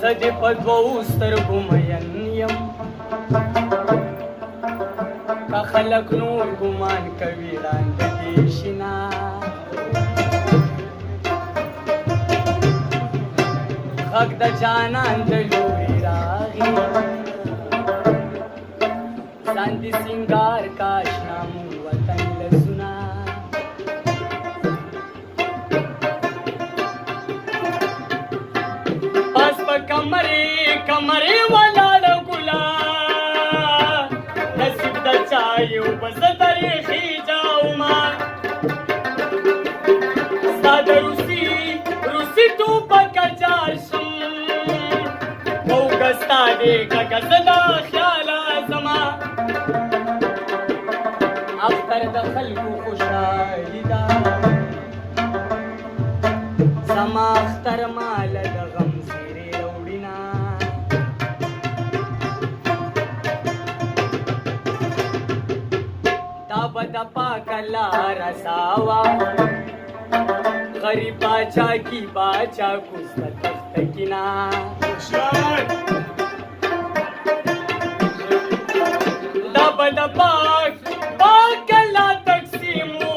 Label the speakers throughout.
Speaker 1: زه دې په دوو سترګو مین یم که خلک نور ګمان کوي ړانده دې شنه غږ د جانان د لوري راغی ځان دې سینګار کا اشنا مون وطن لسونه پاس په کمرې ولاړه ګلا نصیب د چا یو به زه تریخي جاوما ستا د روسي ټوپکه جار شم اوږه ستا دې کږه زه د خیاله زما اختر د خلکو خوشحالي ده زما اختر ماله د غم زیرې راوړینه دا به د پاکه لاره ساوه غریب باچا کی باچا کوسته تخته کینا دا به د پاکه لا تقسیمو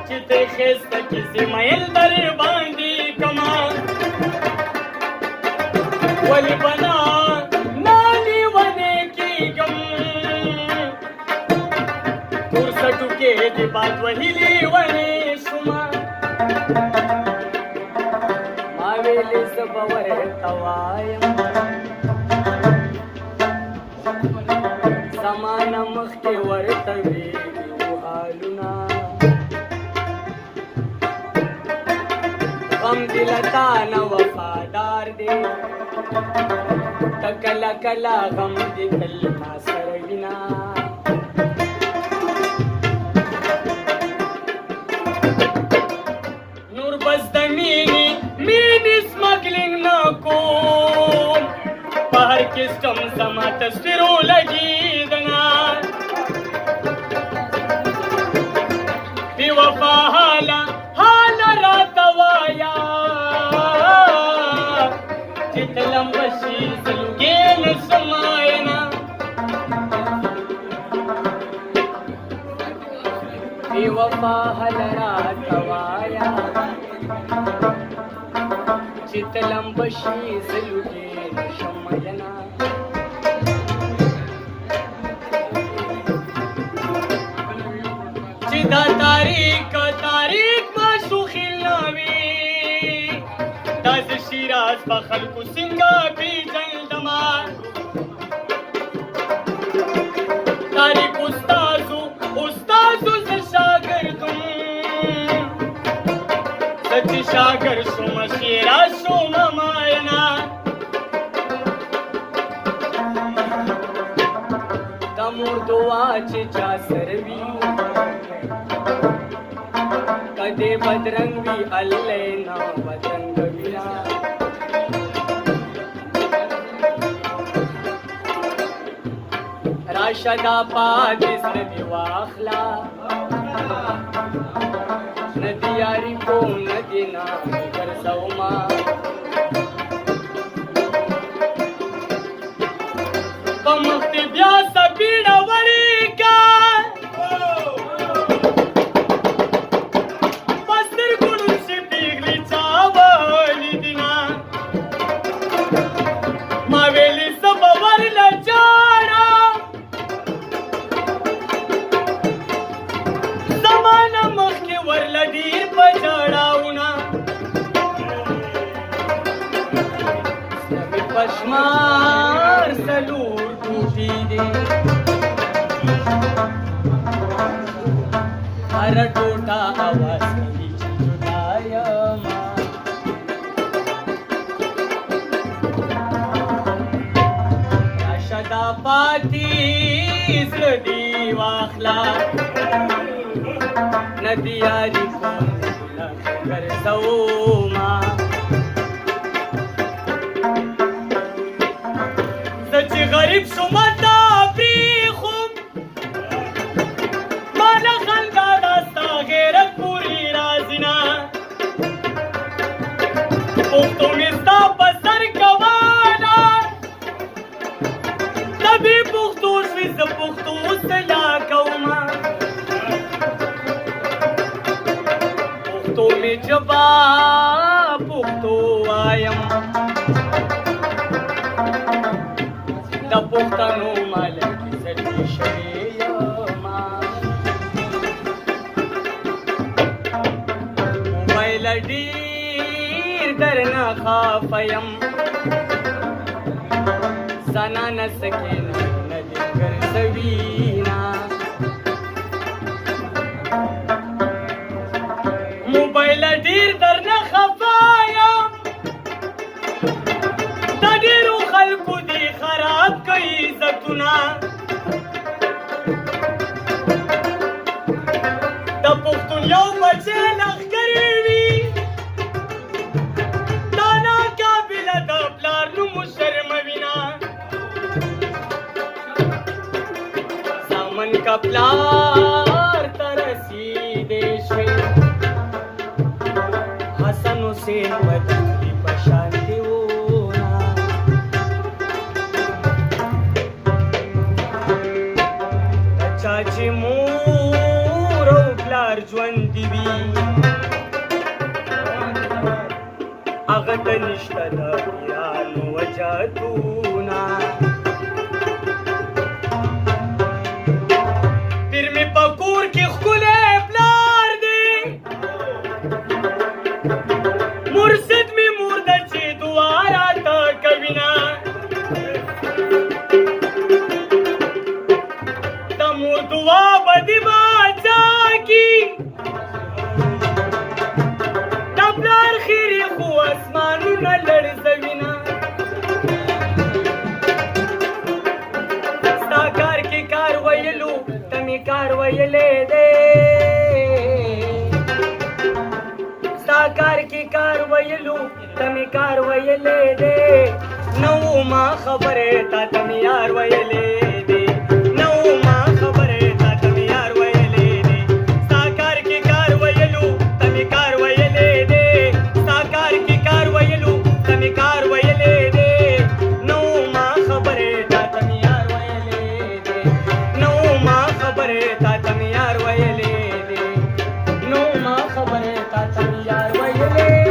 Speaker 1: چې ته ښایسته کیسې میل درې باندې کما ولې به نالې ونې کېږم تور سټوکې د باد وهلې ونې شومه ما ویلې زه به ورته وایم زمانه مخکې ورته ویلي وو حالونه غم دې له تا نه وفادار دی ته کله کله غم دې تل ما سره وینا نور بس د مینې سمګلینګ نه کوم په هر کسټم زما تصویرو لګېدنه بې وفا حاله راته وایه چې ته لمبه شي زه لوګې نه شم واینه بې وفا حاله راته وایه چې ته لمبه شي زه لوګې نه شم واینه چې دا تاریک معشوقي نه وي داسې شیراز به خلکو څنګه پېژندمه تاریک استازو زه شاګردم زه چې شاګرد شومه شیراز شومه ماینه د مور دعا چې چا سره وي کدی بدرنګ وي الله نه بدرنګ وینا راشه دا پاتې ندی واخلا ندی یاري کو ندی نه ګرځوما په مخ دې بیا سپیړه ورېږه پشمار سلور ټوټې دي هر ټوټه اواز کوي چې جدا یمه راشه دا پاتې زړه دې واخله ندی یاري کوم ګرځوما غریب شومه دا پریخم ماله خندا دا ستا غیرت پوری رازینا جبا پښتو وایم د پښتنو ملک زړی شوی یما موبایل ډیر درنه خافیم زنان سکین ندی ګرځوینا موبایل ډیر درنه خفایم د ډیرو خلکو دی خراب کوي عزتونه د پښتون یو بچی لښکرې وي دا ناقابله د پلار نوم شرموینه زامن کا پلار ته رسیدې شوې حسن حسین بدلی پشان دیونا چاچی مور او پلار ژوند دی وی هغه ته نشته د پیانو وجاتونا پیر می په کور کې ښکلی پلار دی مرشد می مور د چې دعا راته کوینه د مور دعا به دې باچا کي د پلار خیرې خو اسمانونه لړزوینه ستا کار کې کار ویلو ته مې کار ویلی دی ستا کار کې کار ویلو ته مې کار ویلی دی نو ما خبرې تا ته مې یار ویلی دی نو ما خبرې تا ته مې یار ویلی دی ستا کار کې کار ویلو ته مې کار ویلی دی ستا کار کې کار ویلو ته مې کار ویلی دی نو ما خبرې تا ته مې یار ویلی دی نو ما خبرې تا ته مې یار ویلی دی نو ما خبرې تا ته مې یار ویلی دی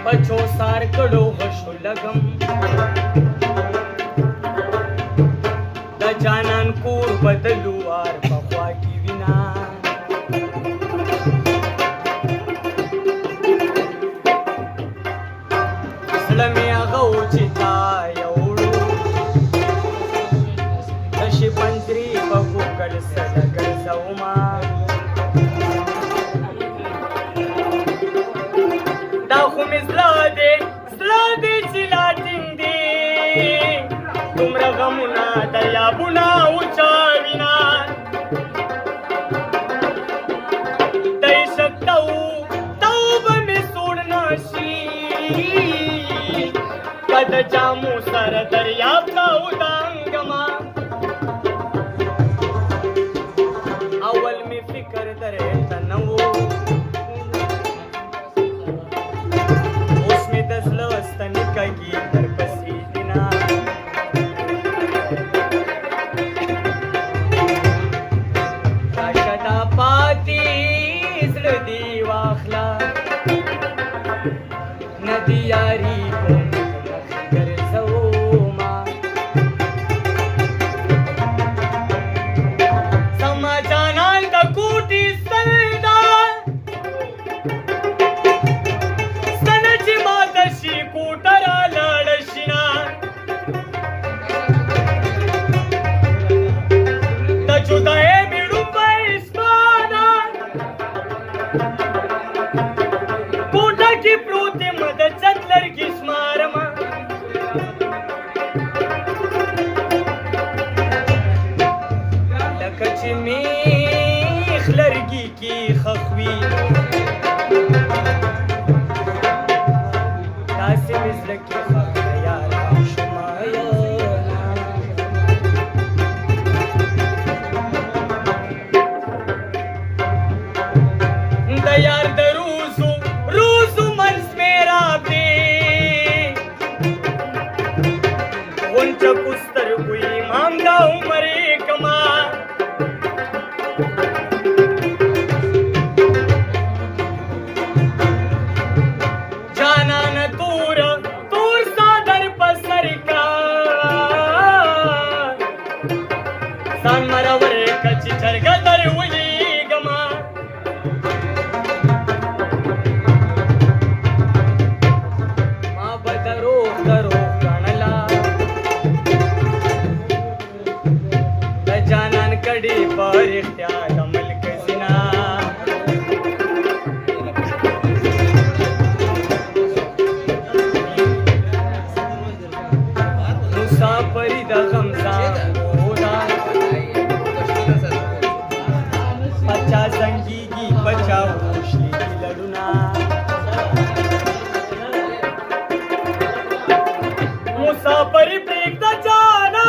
Speaker 1: بچو سار کړو غشو لګم د جانان کور بدلو وار په خوا کې وینا زړه مې هغه و چې تا یوړو د شي پنجرې په ګوګل سره ګرځوما دا خو مې زړه دی چې لا ټینګ دی دومره غمونه دریابونه وچاوینه د عشق توبه مې سوړ نه شي که د جامو سره دریاب ته ودانګمه اول مې فکر درته نه و ستنې کږي در پسې دینا راشه دا پاتې زړه دې واخله نه دې یاري کوم مخې ګرځوما उंच कुस्तर हुई मामदा उमरे कमा जाना न तूर तूर सादर पसर का सान मरावर कच्ची चरगा दर हुई गमा मा बदरो करो कणला गजानन कडी परित्या कमल कसिना मुसाफरी दगमसा होदा पचा संगी की बचाओ श्री लडुना मुसाफरी प्रीत जाना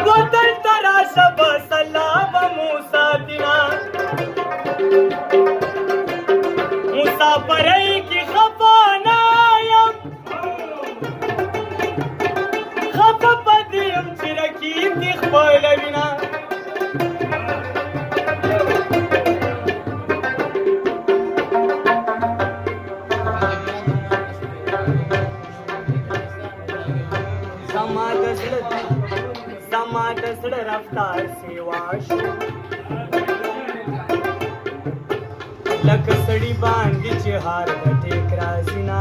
Speaker 1: वतन तरा सब सलाम मूसा दिना मुसाफरी की खफानायम खफ पदियम चिरकी तिखबल बिना समादसड रफ्तार सेवाशो लकसडी बांधीचे हार टेकरासिना